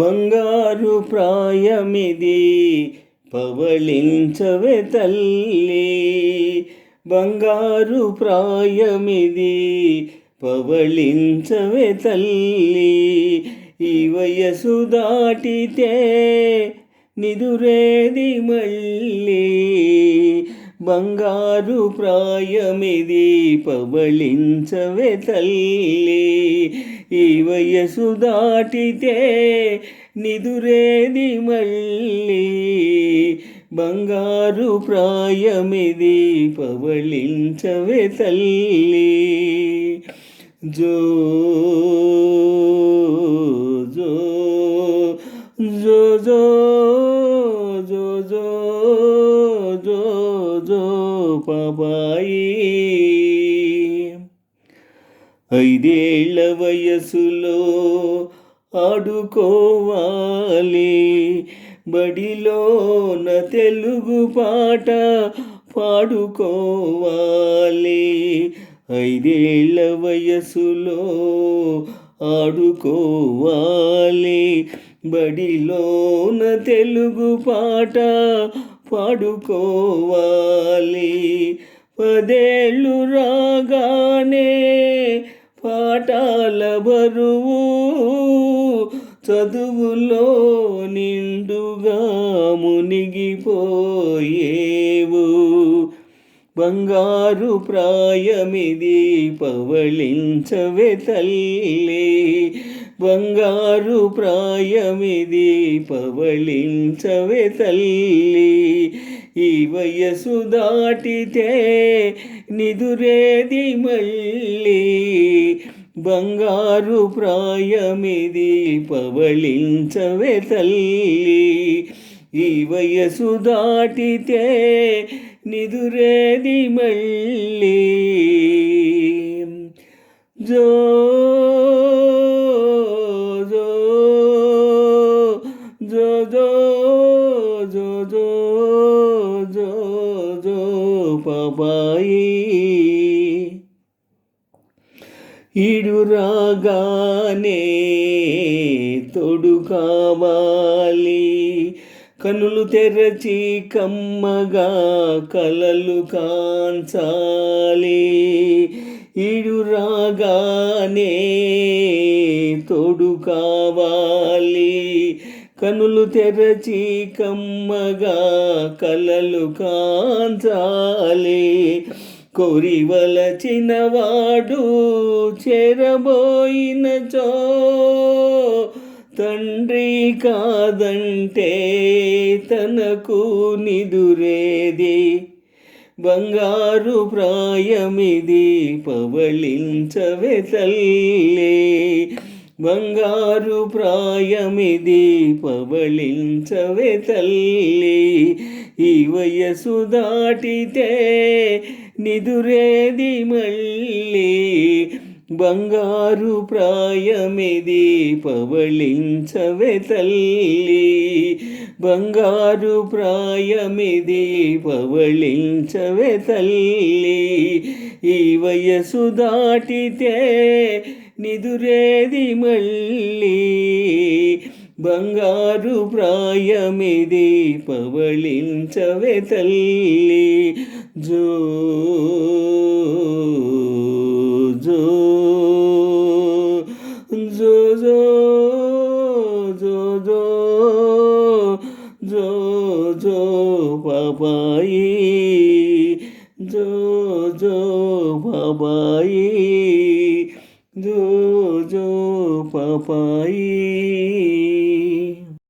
బంగారు ప్రాయమిది పవళించవే తల్లి, బంగారు ప్రాయమిది పవళించవే తల్లి. ఈ వయసు దాటితే నిదురేది మళ్ళీ, బంగారు ప్రాయమిది పవళించవే తల్లి. ఈ వయసు దాటితే నిదురేది మళ్ళీ, బంగారు ప్రాయమిది పవళించవే తల్లి. జో జో జో జో జో జో జో జో పాపాయి. 5 ఏళ్ల వయసులో ఆడుకోవాలి, బడిలోన తెలుగు పాట పాడుకోవాలి. 5 ఏళ్ల వయసులో ఆడుకోవాలి, బడిలోన తెలుగు పాట పాడుకోవాలి. 10 ఏళ్ళు రాగానే పాఠాల బరువు చదువులో నిండుగా మునిగిపోయేవు. బంగారు ప్రాయమిది పవళించవే తల్లి, బంగారు ప్రాయమిది పవళించవే తల్లి. ఈ వయసు దాటితే నిదురేది మళ్ళీ, బంగారు ప్రాయమిది పవళించవే తల్లి. ఈ వయసు దాటితే నిదురేది మళ్ళీ. జో జో జో జో జో జో జో జో పాపాయి. ఈడు రాగానే తోడు కావాలి, కనులు తెరచి కమ్మగా కలలు కాంచాలి. ఈడు రాగానే తోడు కావాలి, కనులు తెరచి కమ్మగా కలలు కాంచాలి. కోరివలచినవాడు చేరబోయినచో తండ్రి కాదంటే తనకు నిదురేది. బంగారు ప్రాయమిది పవళించవే తల్లి, బంగారు ప్రాయమిది పవళించవే తల్లి. ఈ వయసు దాటితే నిదురేది మళ్ళీ, బంగారు ప్రాయమిది పవళించవే తల్లి, బంగారు ప్రాయమిది పవళించవే తల్లి. ఈ వయసు దాటితే నిదురేది మళ్ళీ, బంగారు ప్రాయమిది పవళించవే తల్లి. జో జో జో జో జో జో జో జో పాపాయి. జో జో పాపాయి, జో జో పాపాయి.